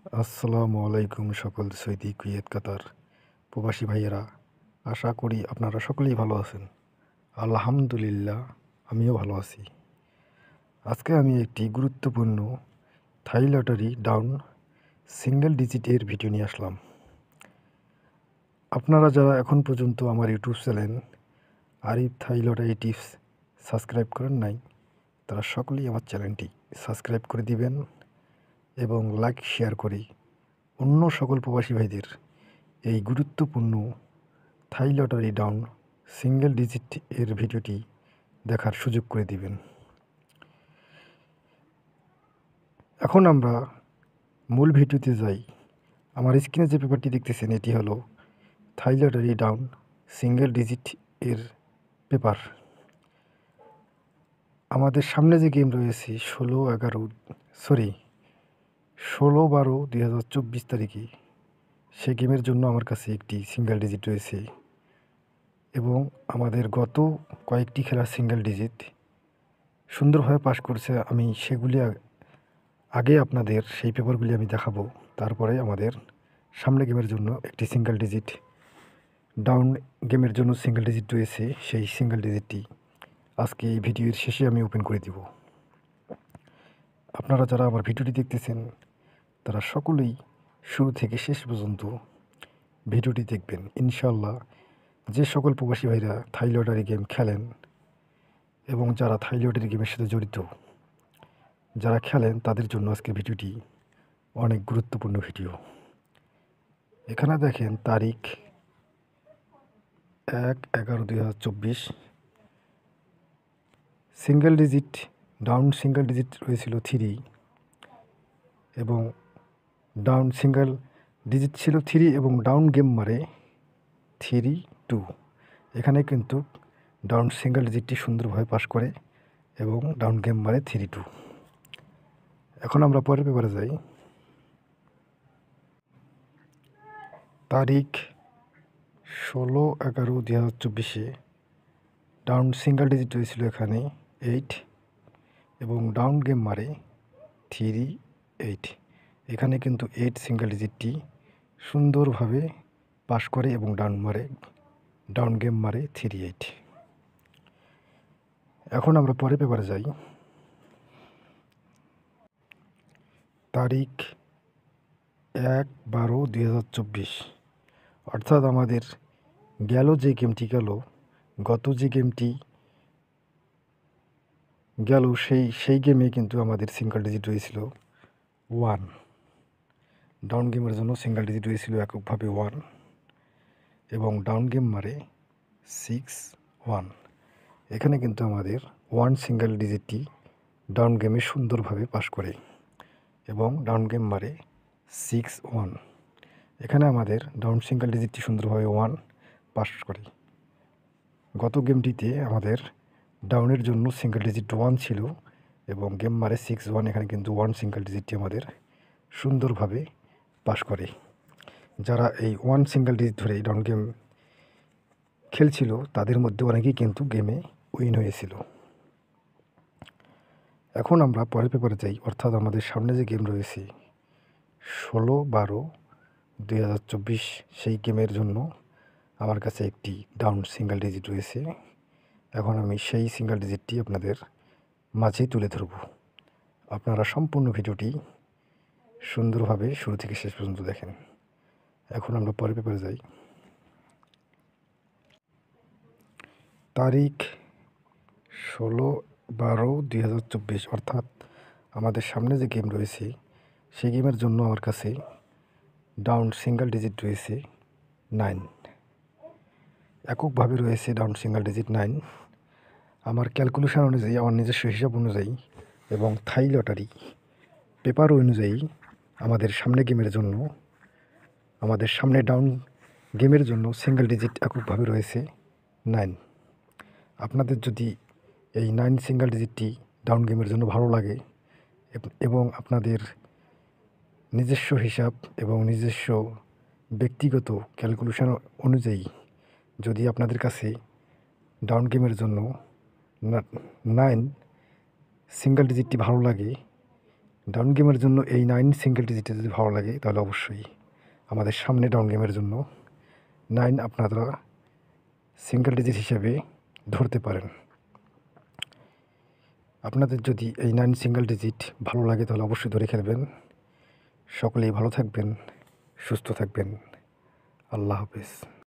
আসসালামু আলাইকুম সকল সৌদি, কুয়েত, কাতার প্রবাসী ভাইয়েরা। আশা করি আপনারা সকলেই ভালো আছেন। আলহামদুলিল্লাহ, আমিও ভালো আছি। আজকে আমি একটি গুরুত্বপূর্ণ থাই লটারি ডাউন সিঙ্গেল ডিজিটের ভিডিও নিয়ে আসলাম। আপনারা যারা এখন পর্যন্ত আমার ইউটিউব চ্যানেল আরিফ থাই লটারি টিপস সাবস্ক্রাইব করেন নাই, তারা সকলেই আমার চ্যানেলটি সাবস্ক্রাইব করে দিবেন এবং লাইক শেয়ার করি অন্য সকল প্রবাসী ভাইদের এই গুরুত্বপূর্ণ থাই লটারি ডাউন সিঙ্গেল ডিজিট এর ভিডিওটি দেখার সুযোগ করে দিবেন। এখন আমরা মূল ভিডিওতে যাই। আমার স্ক্রিনে যে পেপারটি দেখতেছেন এটি হলো থাই লটারি ডাউন সিঙ্গেল ডিজিট এর পেপার। আমাদের সামনে যে গেম রয়েছে 16/12/2024 তারিখে, সে গেমের জন্য আমার কাছে একটি সিঙ্গেল ডিজিট রয়েছে এবং আমাদের গত কয়েকটি খেলার সিঙ্গেল ডিজিট সুন্দরভাবে পাস করছে। আমি সেগুলি আগে আপনাদের সেই পেপারগুলি আমি দেখাবো। তারপরে আমাদের সামনে গেমের জন্য একটি সিঙ্গেল ডিজিট ডাউন গেমের জন্য সিঙ্গেল ডিজিট রয়েছে, সেই সিঙ্গেল ডিজিটটি আজকে এই ভিডিওর শেষে আমি ওপেন করে দিব। আপনারা যারা আমার ভিডিওটি দেখতেছেন তারা সকলেই শুরু থেকে শেষ পর্যন্ত ভিডিওটি দেখবেন। ইনশাল্লাহ, যে সকল প্রবাসী ভাইরা থাই লটারি গেম খেলেন এবং যারা থাই লটারি গেমের সাথে জড়িত, যারা খেলেন, তাদের জন্য আজকের ভিডিওটি অনেক গুরুত্বপূর্ণ ভিডিও। এখানে দেখেন তারিখ 1/11/2024। Single digit down single digit রয়েছিল 3 এবং ডাউন সিঙ্গেল ডিজিট ছিল 3 এবং ডাউন গেম মারে 3-2। এখানে কিন্তু ডাউন সিঙ্গেল ডিজিটটি সুন্দরভাবে পাস করে এবং ডাউন গেম মারে 3-2। এখন আমরা পরের পেপারে যাই। তারিখ 16/11/2024 ডাউন সিঙ্গেল ডিজিট হয়েছিল এখানে 8 এবং ডাউন গেম মারে 3-8। এখানে কিন্তু 8 সিঙ্গেল ডিজিটটি সুন্দরভাবে পাস করে এবং ডাউন গেম মারে 3-8। এখন আমরা পরের পেপারে যাই। তারিখ 1/12/2024, অর্থাৎ আমাদের গত যে গেমটি গেল সেই গেমে কিন্তু আমাদের সিঙ্গেল ডিজিট হয়েছিল 1। ডাউন গেমের জন্য সিঙ্গেল ডিজিট হয়েছিল এককভাবে 1 এবং ডাউন গেম মারে 6-1। এখানে কিন্তু আমাদের 1 সিঙ্গেল ডিজিটটি ডাউন গেমে সুন্দরভাবে পাস করে এবং ডাউন গেম মারে 6-1। এখানে আমাদের ডাউন সিঙ্গেল ডিজিটটি সুন্দরভাবে 1 পাস করে। গত গেমটিতে আমাদের ডাউনের জন্য সিঙ্গেল ডিজিট 1 ছিল এবং গেম মারে 6-1। এখানে কিন্তু 1 সিঙ্গেল ডিজিটটি আমাদের সুন্দরভাবে পাস করে। যারা এই 1 সিঙ্গেল ডিজিট ধরে ডাউন গেম খেলছিল তাদের মধ্যে অনেকেই কিন্তু গেমে উইন হয়েছিল। এখন আমরা পরের পেপারে যাই, অর্থাৎ আমাদের সামনে যে গেম রয়েছে 16/12/2024, সেই গেমের জন্য আমার কাছে একটি ডাউন সিঙ্গেল ডিজিট রয়েছে। এখন আমি সেই সিঙ্গেল ডিজিটটি আপনাদের মাঝে তুলে ধরব। আপনারা সম্পূর্ণ ভিডিওটি সুন্দরভাবে শুরু থেকে শেষ পর্যন্ত দেখেন। এখন আমরা পরের পেপারে যাই। তারিখ 16/12/2024, অর্থাৎ আমাদের সামনে যে গেম রয়েছে সেই গেমের জন্য আমার কাছে ডাউন সিঙ্গেল ডিজিট রয়েছে 9। এককভাবে রয়েছে ডাউন সিঙ্গেল ডিজিট 9। আমার ক্যালকুলেশন অনুযায়ী, আমার নিজস্ব হিসাব অনুযায়ী এবং থাই লটারি পেপার অনুযায়ী আমাদের সামনে ডাউন গেমের জন্য সিঙ্গেল ডিজিট এককভাবে রয়েছে 9। আপনাদের যদি এই 9 সিঙ্গেল ডিজিটটি ডাউন গেমের জন্য ভালো লাগে এবং আপনাদের নিজস্ব হিসাব এবং নিজস্ব ব্যক্তিগত ক্যালকুলেশন অনুযায়ী যদি আপনাদের কাছে ডাউন গেমের জন্য 9 সিঙ্গেল ডিজিটটি ভালো লাগে, ডাউন গেমের জন্য এই 9 সিঙ্গেল ডিজিটে যদি ভালো লাগে তাহলে অবশ্যই আমাদের সামনে ডাউন গেমের জন্য 9 আপনারা সিঙ্গেল ডিজিট হিসেবে ধরতে পারেন। আপনাদের যদি এই 9 সিঙ্গেল ডিজিট ভালো লাগে তাহলে অবশ্যই ধরে খেলবেন। সকলেই ভালো থাকবেন, সুস্থ থাকবেন। আল্লাহ হাফেজ।